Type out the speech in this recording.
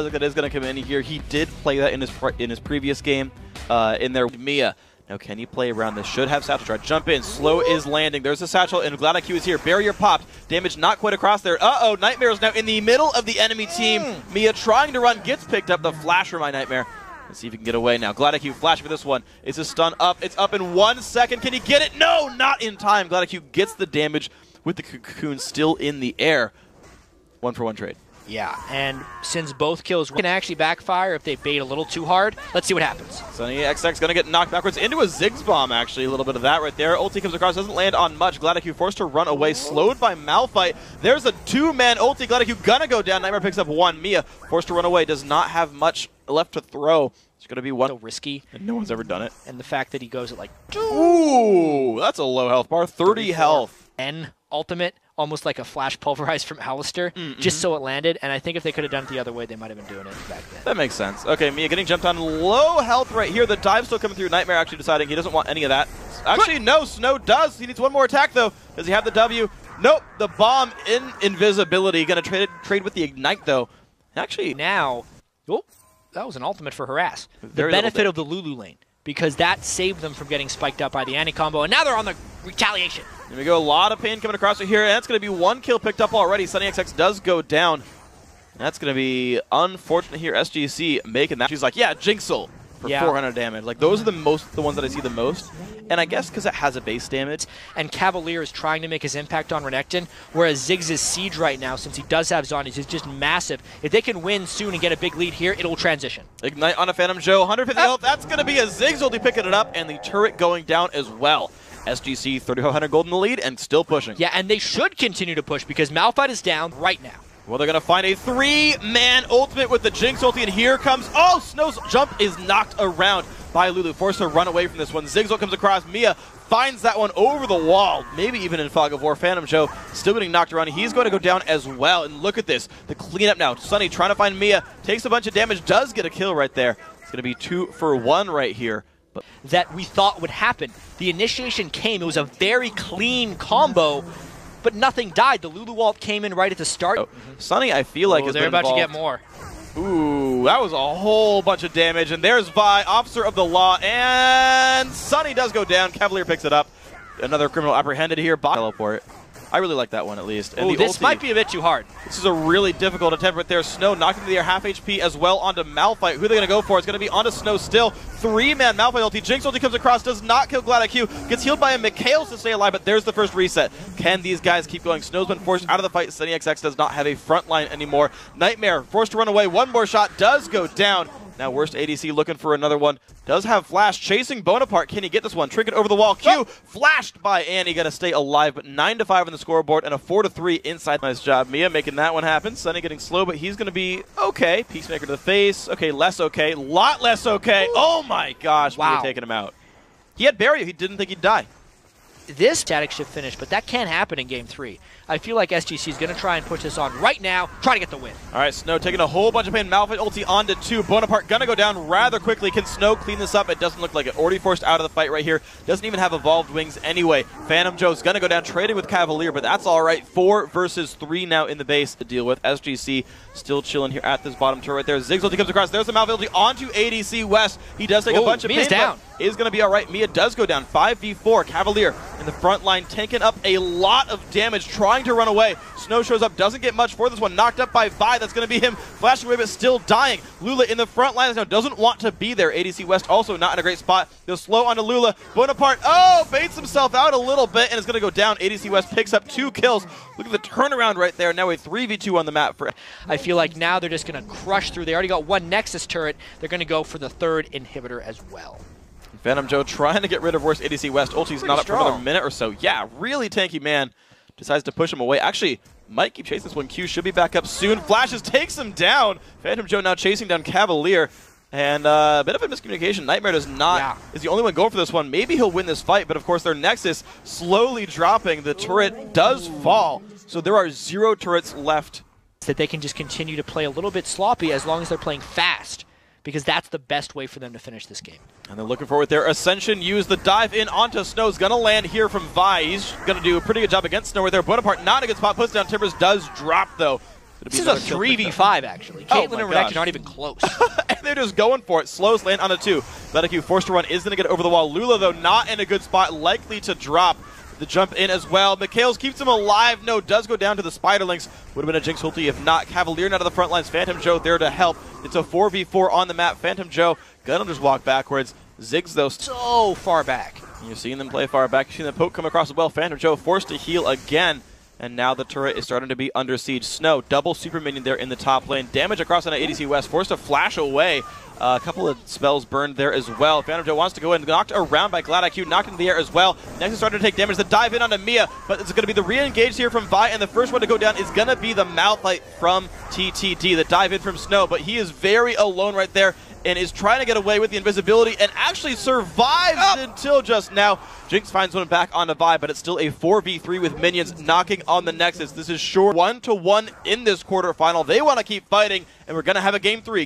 That is going to come in here. He did play that in his previous game in there. Mia. Now, can he play around this? Should have satchel. Try to jump in. Slow is landing. There's a satchel, and WorstAdcWest is here. Barrier popped. Damage not quite across there. Uh-oh, Nightmare is now in the middle of the enemy team. Mia trying to run, gets picked up. The flash for my Nightmare. Let's see if he can get away now. WorstAdcWest flash for this one. Is his stun up? It's up in 1 second. Can he get it? No, not in time. WorstAdcWest gets the damage with the cocoon still in the air. 1-for-1 trade. Yeah, and since both kills can actually backfire if they bait a little too hard, let's see what happens. SunnyXX going to get knocked backwards into a Ziggs bomb, actually. A little bit of that right there. Ulti comes across, doesn't land on much. WorstAdcWest forced to run away, slowed by Malphite. There's a two-man ulti. WorstAdcWest going to go down. Nightmare picks up one. Mia forced to run away, does not have much left to throw. It's going to be one. So risky. And no one's ever done it. And the fact that he goes at like... Ooh, that's a low health bar. 30 health. N ultimate, almost like a flash pulverized from Alistair, just so it landed. And I think if they could have done it the other way, they might have been doing it back then. That makes sense. Okay, Mia getting jumped on. Low health right here. The dive still coming through. Nightmare actually deciding he doesn't want any of that. Actually, no. Snow does. He needs one more attack, though. Does he have the W? Nope. The bomb in invisibility. Going to trade with the Ignite, though. Actually, now... Oh, that was an ultimate for Harass. The benefit of the Lulu lane, because that saved them from getting spiked up by the anti-combo, and now they're on the retaliation. Here we go. A lot of pain coming across here, and that's going to be one kill picked up already. SunnyXX does go down. That's going to be unfortunate here. SGC making that. She's like, yeah, Jinxel for 400 damage. Like, those are the ones that I see the most. And I guess because it has a base damage. And Cavalier is trying to make his impact on Renekton, whereas Ziggs' siege right now, since he does have zombies, is just massive. If they can win soon and get a big lead here, it'll transition. Ignite on a Phantom Joe, 150 health. That's going to be a Ziggs ulti picking it up, and the turret going down as well. SGC 3,500 gold in the lead and still pushing. Yeah, and they should continue to push because Malphite is down right now. Well, they're going to find a three-man ultimate with the Jinx ulti, and here comes... Oh, Snow's jump is knocked around by Lulu. Forced to run away from this one. Ziggs ult comes across. Mia finds that one over the wall. Maybe even in Fog of War. Phantom Joe still getting knocked around. He's going to go down as well. And look at this. The cleanup now. Sunny trying to find Mia. Takes a bunch of damage. Does get a kill right there. It's going to be 2-for-1 right here. That we thought would happen. The initiation came. It was a very clean combo. But nothing died. The Lulu ult came in right at the start. Oh, Sunny, I feel like, is they're about to get more. Ooh, that was a whole bunch of damage. And there's Vi, Officer of the Law, and Sunny does go down. Cavalier picks it up. Another criminal apprehended here. Teleport. I really like that one at least. And this might be a bit too hard. This is a really difficult attempt right there. Snow knocked into the air, half HP as well onto Malphite. Who are they going to go for? It's going to be onto Snow still. Three-man Malphite ulti. Jinx ulti comes across, does not kill WorstAdcWest. Gets healed by a Mikhails to stay alive, but there's the first reset. Can these guys keep going? Snow's been forced out of the fight. SunnyXX does not have a front line anymore. Nightmare forced to run away. One more shot does go down. Now WorstAdc looking for another one. Does have Flash chasing Bonaparte. Can he get this one? Trinket over the wall. Q flashed by Annie. Got to stay alive, but 9-5 on the scoreboard and a 4-3 inside. Nice job, Mia, making that one happen. Sunny getting slow, but he's going to be okay. Peacemaker to the face. Okay, less okay. Lot less okay. Oh my gosh, wow. Mia taking him out. He had barrier. He didn't think he'd die. This static shift finish, but that can't happen in Game 3. I feel like SGC is going to try and push this on right now, try to get the win. All right, Snow taking a whole bunch of pain. Malphite ulti onto 2. Bonaparte going to go down rather quickly. Can Snow clean this up? It doesn't look like it. Already forced out of the fight right here. Doesn't even have evolved wings anyway. Phantom Joe's going to go down, trading with Cavalier, but that's all right. 4 versus 3 now in the base to deal with. SGC still chilling here at this bottom turret right there. Ziggs ulti comes across. There's the Malphite ulti onto ADCWest. He does take a bunch of pain, down. Is going to be all right. Mia does go down. 5v4. Cavalier in the front line, tanking up a lot of damage, trying to run away. Snow shows up, doesn't get much for this one. Knocked up by Vi. That's going to be him flashing away, but still dying. Lula in the front line now doesn't want to be there. ADCWest also not in a great spot. He'll slow onto Lula. Bonaparte, baits himself out a little bit and is going to go down. ADCWest picks up 2 kills. Look at the turnaround right there. Now a 3v2 on the map. I feel like now they're just going to crush through. They already got 1 Nexus turret. They're going to go for the 3rd inhibitor as well. Phantom Joe trying to get rid of WorstAdcWest. Ulti's not up for another minute or so. Yeah, really tanky man. Decides to push him away. Actually, might keep chasing this one. Q should be back up soon. Flashes, takes him down. Phantom Joe now chasing down Cavalier. And a bit of a miscommunication. Nightmare does not is the only one going for this one. Maybe he'll win this fight, but of course their Nexus slowly dropping. The turret does fall. So there are 0 turrets left. That they can just continue to play a little bit sloppy as long as they're playing fast, because that's the best way for them to finish this game. And they're looking forward there. Ascension use the dive in onto Snow's going to land here from Vi. He's going to do a pretty good job against Snow right there. Bonaparte not a good spot. Puts down Timbers. Does drop, though. This is a 3v5, actually. Caitlyn and Renekton aren't even close. And they're just going for it. Slows land on a 2. GladeQ forced to run, is going to get over the wall. Lula, though, not in a good spot, likely to drop. The jump in as well. Mikhails keeps him alive. No, does go down to the Spiderlings. Would have been a Jinx ulti if not. Cavalier out of the front lines. Phantom Joe there to help. It's a 4v4 on the map. Phantom Joe gonna just walk backwards. Ziggs, though, so far back. You're seeing them play far back. You're seeing the poke come across as well. Phantom Joe forced to heal again. And now the turret is starting to be under siege. Snow, double super minion there in the top lane. Damage across on ADC West. Forced to flash away. A couple of spells burned there as well. Phantom Joe wants to go in. Knocked around by GladeQ. Knocked into the air as well. Next is starting to take damage. The dive in onto Mia. But it's going to be the re-engage here from Vi. And the first one to go down is going to be the Malphite from TTD. The dive in from Snow. But he is very alone right there. And is trying to get away with the invisibility and actually survives until just now. Jinx finds one back on the Vi, but it's still a 4v3 with minions knocking on the Nexus. This is sure 1-1 in this quarterfinal. They want to keep fighting, and we're going to have a game 3.